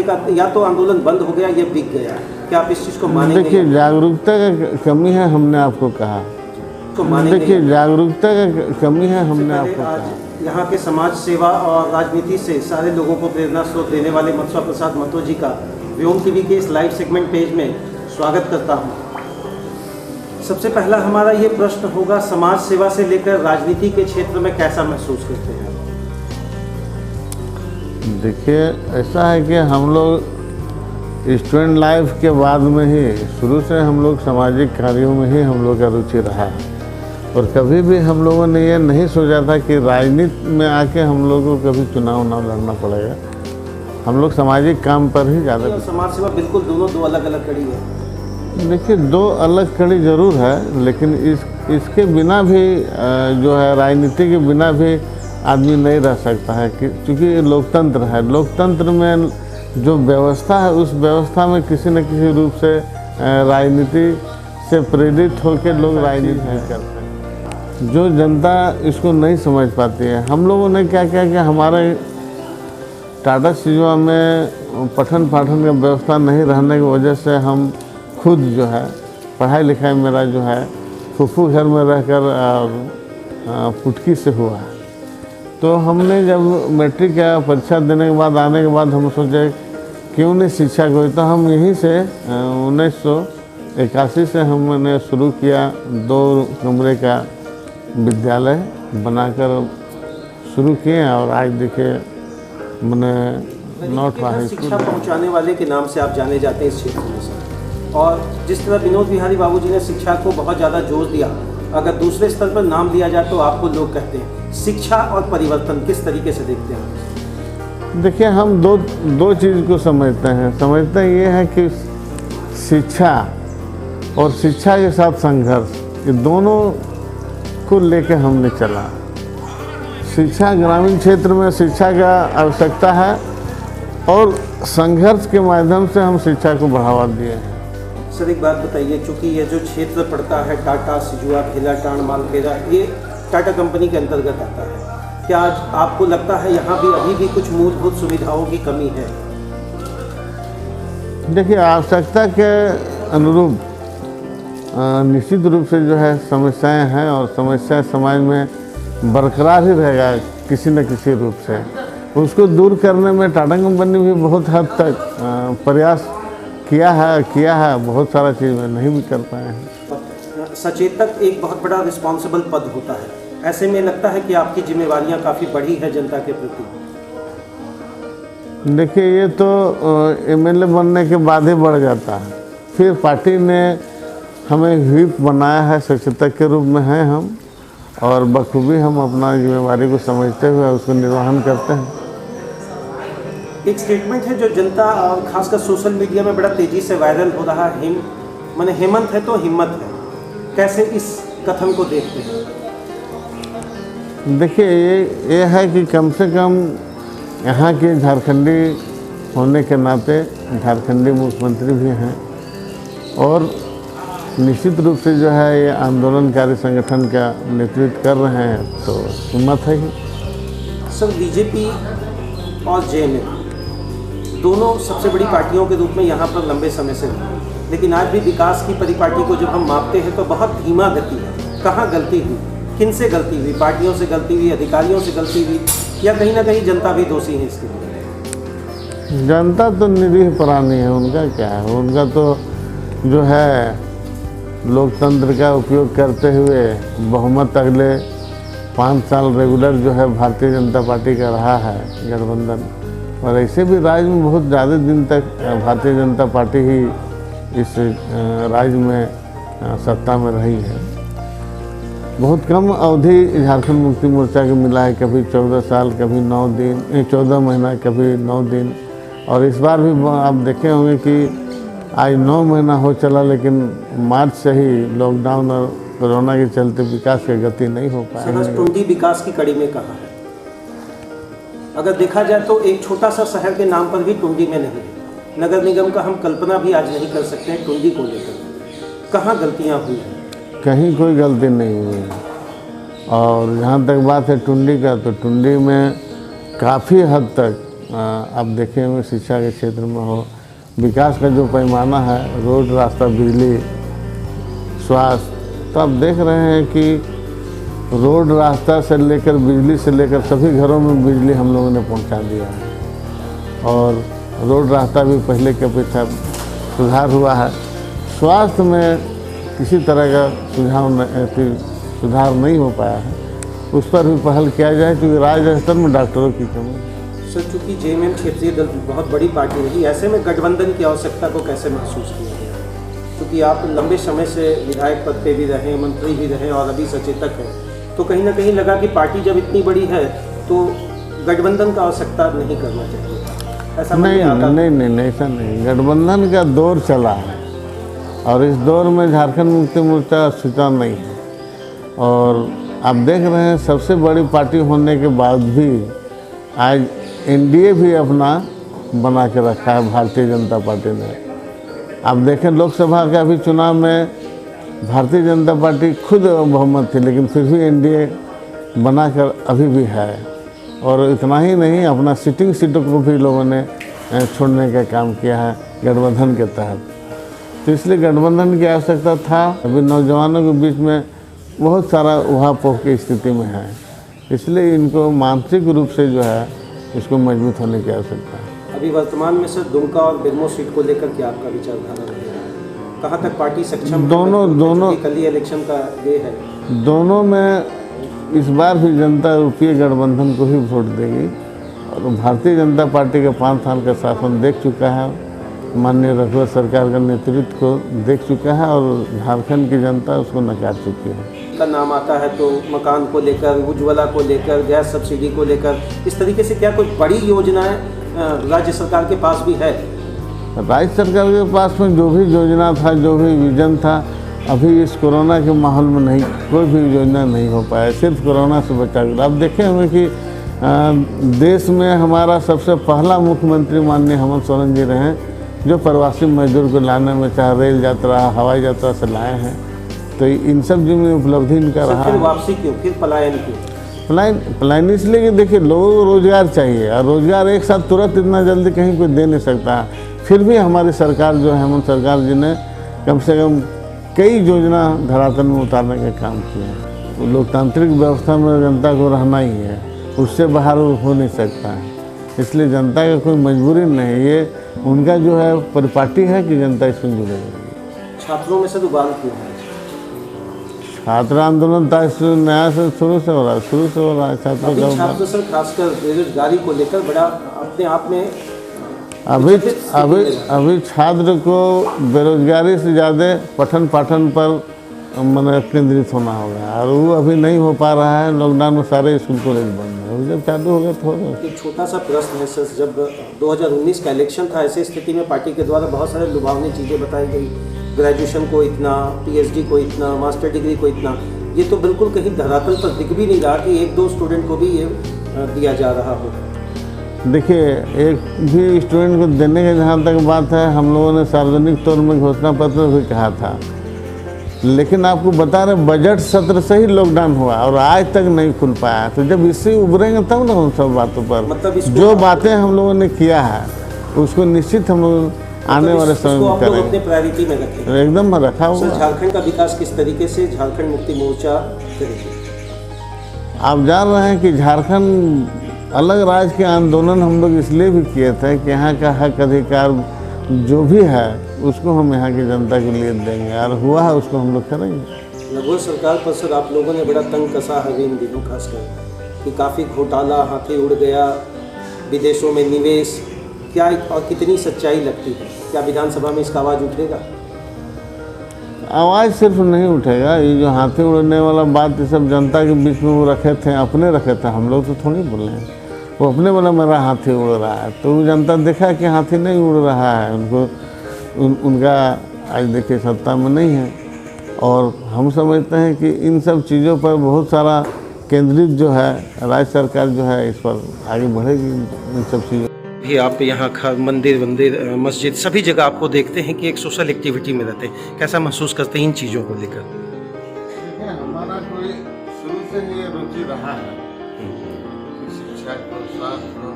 का या तो आंदोलन बंद हो गया या बिक गया, क्या आप इस चीज़ को मानेंगे? देखिए, जागरूकता का कमी है, हमने आपको कहा। तो मानेंगे? देखिए, जागरूकता का कमी है, हमने आपको कहा। यहाँ के समाज सेवा और राजनीति से सारे लोगों को प्रेरणा स्रोत देने वाले मथुरा प्रसाद महतो जी का व्योम टीवी के इस लाइव सेगमेंट पेज में स्वागत करता हूँ। सबसे पहला हमारा ये प्रश्न होगा, समाज सेवा से लेकर राजनीति के क्षेत्र में कैसा महसूस करते हैं? देखिए, ऐसा है कि हम लोग स्टूडेंट लाइफ के बाद में ही शुरू से हम लोग सामाजिक कार्यों में ही हम लोग का रुचि रहा है, और कभी भी हम लोगों ने ये नहीं सोचा था कि राजनीति में आके हम लोगों को कभी चुनाव लड़ना पड़ेगा। हम लोग सामाजिक काम पर ही ज़्यादा। समाज सेवा बिल्कुल दोनों दो अलग अलग कड़ी है। देखिए, दो अलग कड़ी जरूर है, लेकिन इसके बिना भी जो है, राजनीति के बिना भी आदमी नहीं रह सकता है, क्योंकि लोकतंत्र है। लोकतंत्र में जो व्यवस्था है, उस व्यवस्था में किसी न किसी रूप से राजनीति से प्रेरित होकर लोग राजनीति करते हैं। जो जनता इसको नहीं समझ पाती है, हम लोगों ने क्या किया कि हमारे टाटा सिजुआ में पठन पाठन का व्यवस्था नहीं रहने की वजह से हम खुद जो है, पढ़ाई लिखाई मेरा जो है फूफू घर में रहकर और पुटकी से हुआ है। तो हमने जब मैट्रिक का परीक्षा देने के बाद आने के बाद हम सोचे क्यों नहीं शिक्षा को, तो हम यहीं से 1981 से हमने शुरू किया 2 कमरे का विद्यालय बनाकर शुरू किए, और आज देखिए मैंने नॉर्थ हाई स्कूल शिक्षा पहुंचाने वाले के नाम से आप जाने जाते हैं इस क्षेत्र में सर। और जिस तरह विनोद बिहारी बाबूजी ने शिक्षा को बहुत ज़्यादा जोर दिया, अगर दूसरे स्तर पर नाम लिया जाए तो आपको लोग कहते हैं शिक्षा और परिवर्तन किस तरीके से देखते हैं? देखिए, हम दो चीज़ को समझते हैं ये है कि शिक्षा और शिक्षा के साथ संघर्ष, ये दोनों को लेकर हमने चला। शिक्षा, ग्रामीण क्षेत्र में शिक्षा का आवश्यकता है, और संघर्ष के माध्यम से हम शिक्षा को बढ़ावा दिए हैं। सर, एक बात बताइए, चूँकि ये जो क्षेत्र पड़ता है टाटा सिजुआ, भेलाटांड, मालखेड़ा, ये टाटा कंपनी के अंतर्गत आता है, क्या आज आपको लगता है यहाँ भी अभी भी कुछ मूलभूत सुविधाओं की कमी है? देखिए, आवश्यकता के अनुरूप निश्चित रूप से जो है समस्याएं हैं, और समस्या समाज में बरकरार ही रहेगा किसी न किसी रूप से। उसको दूर करने में टाटा कंपनी भी बहुत हद तक प्रयास किया है, बहुत सारा चीज़ में नहीं भी कर पाए हैं। सचेतक एक बहुत बड़ा रिस्पॉन्सिबल पद होता है, ऐसे में लगता है कि आपकी जिम्मेवारियां काफ़ी बढ़ी है जनता के प्रति। देखिए, ये तो एमएलए बनने के बाद ही बढ़ जाता है। फिर पार्टी ने हमें व्हिप बनाया है, सचेतक के रूप में हैं हम, और बखूबी हम अपना जिम्मेवारी को समझते हुए उसको निर्वहन करते हैं। एक स्टेटमेंट है जो जनता और खासकर सोशल मीडिया में बड़ा तेज़ी से वायरल हो रहा है, माने हेमंत है तो हिम्मत है, कैसे इस कथन को देखते हैं? देखिए, ये है कि कम से कम यहाँ के झारखंडी होने के नाते झारखंडी मुख्यमंत्री भी हैं, और निश्चित रूप से जो है ये आंदोलनकारी संगठन का नेतृत्व कर रहे हैं, तो हिम्मत है ही। सर, बीजेपी और जेएमएम दोनों सबसे बड़ी पार्टियों के रूप में यहाँ पर लंबे समय से रही, लेकिन आज भी विकास की परिपाटी को जब हम मापते हैं तो बहुत धीमा गति है। कहाँ गलती हुई, किन से गलती हुई? पार्टियों से गलती हुई, अधिकारियों से गलती हुई, या कहीं ना कहीं जनता भी दोषी है इसके लिए? जनता तो निरीह प्राणी है, उनका क्या है, उनका तो जो है लोकतंत्र का उपयोग करते हुए बहुमत अगले 5 साल रेगुलर जो है भारतीय जनता पार्टी का रहा है गठबंधन, और ऐसे भी राज्य में बहुत ज़्यादा दिन तक भारतीय जनता पार्टी ही इस राज्य में सत्ता में रही है। बहुत कम अवधि झारखंड मुक्ति मोर्चा को मिला है, कभी 14 साल, कभी 9 दिन, 14 महीना, कभी 9 दिन, और इस बार भी आप देखे होंगे कि आज 9 महीना हो चला, लेकिन मार्च से ही लॉकडाउन और कोरोना के चलते विकास की गति नहीं हो पाई। टुंडी विकास की कड़ी में कहा है, अगर देखा जाए तो एक छोटा सा शहर के नाम पर भी टुंडी में नहीं है। नगर निगम का हम कल्पना भी आज नहीं कर सकते हैं टुंडी को लेकर। कहाँ गलतियाँ हुई हैं? कहीं कोई गलती नहीं हुई। और जहाँ तक बात है टुंडी का, तो टुंडी में काफ़ी हद तक आप देखे होंगे शिक्षा के क्षेत्र में हो, विकास का जो पैमाना है, रोड, रास्ता, बिजली, स्वास्थ्य, तो आप देख रहे हैं कि रोड, रास्ता से लेकर बिजली से लेकर सभी घरों में बिजली हम लोगों ने पहुंचा दिया है। और रोड, रास्ता भी पहले की अपेक्षा सुधार हुआ है। स्वास्थ्य में किसी तरह का सुधार नहीं हो पाया है, उस पर भी पहल किया जाए, क्योंकि राज्य स्तर में डॉक्टरों की कमी है। सर, चूँकि जेएमएम क्षेत्रीय दल बहुत बड़ी पार्टी रही, ऐसे में गठबंधन की आवश्यकता को कैसे महसूस किया गया? क्योंकि आप लंबे समय से विधायक पद पे भी रहे, मंत्री भी रहे और अभी सचेतक हैं, तो कहीं ना कहीं लगा कि पार्टी जब इतनी बड़ी है तो गठबंधन का आवश्यकता नहीं करना चाहिए, ऐसा नहीं, ऐसा नहीं। गठबंधन का दौर चला है और इस दौर में झारखंड मुक्ति मोर्चा स्वीकार नहीं है। और आप देख रहे हैं सबसे बड़ी पार्टी होने के बाद भी आज एनडीए भी अपना बना के रखा है भारतीय जनता पार्टी ने। आप देखें लोकसभा का भी चुनाव में भारतीय जनता पार्टी खुद बहुमत थी, लेकिन फिर भी एनडीए बनाकर अभी भी है। और इतना ही नहीं, अपना सिटिंग सीटों को भी लोगों ने छोड़ने का काम किया है गठबंधन के तहत। तो इसलिए गठबंधन की आवश्यकता था। अभी नौजवानों के बीच में बहुत सारा उहापोह की स्थिति में है, इसलिए इनको मानसिक रूप से जो है इसको मजबूत होने की आवश्यकता है। अभी वर्तमान में सर दुमका और बेरमो सीट को लेकर क्या आपका विचारधारा रहेगा? कहाँ तक पार्टी सक्षम? दोनों कल ही इलेक्शन का ये है। दोनों में इस बार भी जनता यूपीए गठबंधन को ही वोट देगी। और भारतीय जनता पार्टी का 5 साल का शासन देख चुका है, माननीय रघुवर सरकार का नेतृत्व को देख चुका है और झारखंड की जनता उसको नकार चुकी है। का नाम आता है तो मकान को लेकर, उज्ज्वला को लेकर, गैस सब्सिडी को लेकर, इस तरीके से क्या कोई बड़ी योजनाएं राज्य सरकार के पास भी है? राज्य सरकार के पास में जो भी योजना था, जो भी विजन था, अभी इस कोरोना के माहौल में नहीं, कोई भी योजना नहीं हो पाया, सिर्फ कोरोना से बचा कर। अब देखें हमें कि देश में हमारा सबसे पहला मुख्यमंत्री माननीय हेमंत सोरेन जी रहे, जो प्रवासी मजदूर को लाने में चाहे रेल यात्रा, हवाई यात्रा से लाए हैं। तो इन सब जो में उपलब्धि इनका रहा। फिर वापसी क्यों, फिर पलायन क्यों? पलायन इसलिए कि देखिए लोगों को रोजगार चाहिए, और रोजगार एक साथ तुरंत इतना जल्दी कहीं कोई दे नहीं सकता। फिर भी हमारी सरकार जो है, हेमंत सरकार जी ने कम से कम कई योजना धरातल में उतारने का काम किया है। लोकतांत्रिक व्यवस्था में जनता को रहना ही है, उससे बाहर हो नहीं सकता है। इसलिए जनता का कोई मजबूरी नहीं, ये उनका जो है परिपाटी है कि जनता इसमें जुड़ेगी। छात्रों में से उबाल क्यों है? छात्र आंदोलन नया से शुरू से हो रहा है, छात्रों का। छात्र सर खासकर बेरोजगारी को लेकर बड़ा अपने आप में अभी छात्र को बेरोजगारी से ज़्यादा पठन पाठन पर मन केंद्रित होना होगा, और वो अभी नहीं हो पा रहा है। लॉकडाउन में सारे स्कूल कॉलेज बंद है, जब चालू होगा तो होगा। एक छोटा सा प्रश्न है सर, जब 2019 का इलेक्शन था, ऐसी स्थिति में पार्टी के द्वारा बहुत सारे लुभावनी चीज़ें बताई गई, ग्रेजुएशन को इतना, पीएचडी को इतना, मास्टर डिग्री को इतना। ये तो बिल्कुल कहीं धरातल पर दिख भी नहीं रहा कि 1-2 स्टूडेंट को भी ये दिया जा रहा हो। देखिए, एक भी स्टूडेंट को देने की जहाँ तक बात है, हम लोगों ने सार्वजनिक तौर में घोषणा पत्र भी कहा था, लेकिन आपको बता रहे बजट सत्र से ही लॉकडाउन हुआ और आज तक नहीं खुल पाया। तो जब इससे उभरेंगे तब ना उन सब बातों पर, मतलब जो बातें हम लोगों ने किया है उसको निश्चित हम लोग आने वाले समय में करेंगे। अपने प्रायोरिटी में रखें, एकदम रखा हुआ। झारखंड का विकास किस तरीके से झारखंड मुक्ति मोर्चा करेगी? आप जान रहे हैं कि झारखंड अलग राज्य के आंदोलन हम लोग इसलिए भी किए थे कि यहाँ का हक अधिकार जो भी है उसको हम यहाँ की जनता के लिए देंगे, और हुआ है उसको हम लोग करेंगे। रघुवर सरकार पर सर आप लोगों ने बड़ा तंग कसा है इन दिनों, खासकर कि काफ़ी घोटाला, हाथी उड़ गया, विदेशों में निवेश, क्या और कितनी सच्चाई लगती है? क्या विधानसभा में इसका आवाज़ उठेगा? आवाज़ सिर्फ नहीं उठेगा, ये जो हाथी उड़ने वाला बात ये सब जनता के बीच में वो रखे थे, अपने रखे थे, हम लोग तो थोड़ी बोले हैं। वो अपने बोला मेरा हाथी उड़ रहा है, तो वो जनता देखा कि हाथी नहीं उड़ रहा है, उनको उनका आज देखिए सत्ता में नहीं है। और हम समझते हैं कि इन सब चीज़ों पर बहुत सारा केंद्रित जो है राज्य सरकार जो है इस पर आगे बढ़ेगी इन सब चीज़ों। भी आप यहाँ मंदिर मस्जिद सभी जगह आपको देखते हैं कि एक सोशल एक्टिविटी में रहते हैं, कैसा महसूस करते हैं इन चीज़ों को लेकर? हमारा कोई शुरू से ही रुचि रहा है शिक्षा को, स्वास्थ्य को,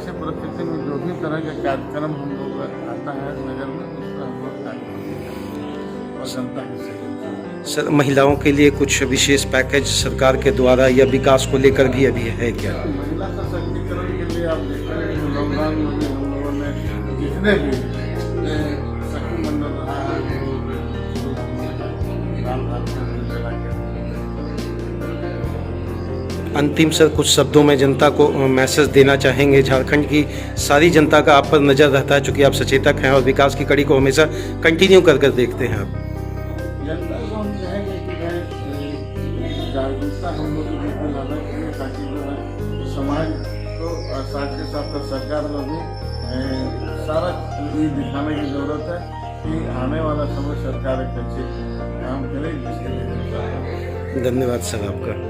ऐसे परिस्थिति में जो भी तरह का कार्यक्रम हम लोग आता है नगर में, उस पर हम लोग कार्य करते हैं और जनता के सहयोग से। सर, महिलाओं के लिए कुछ विशेष पैकेज सरकार के द्वारा या विकास को लेकर भी अभी है क्या? महिला सशक्तिकरण के लिए आप देख रहे हैं लॉकडाउन में भी हम लोगों ने जितने भी सखी मंडल रहा है अंतिम सर, कुछ शब्दों में जनता को मैसेज देना चाहेंगे? झारखंड की सारी जनता का आप पर नज़र रहता है, चूँकि आप सचेतक हैं और विकास की कड़ी को हमेशा कंटिन्यू कर देखते हैं आप। जनता को हम कहेंगे कि जागरूकता हम लोग बिल्कुल लाना चाहिए, ताकि जो है समाज को साथ के साथ सरकार को भी सारा ये दिखाने की ज़रूरत है कि आने वाला समय सरकार एक अच्छे काम करे, जिसके लिए धन्यवाद सर आपका।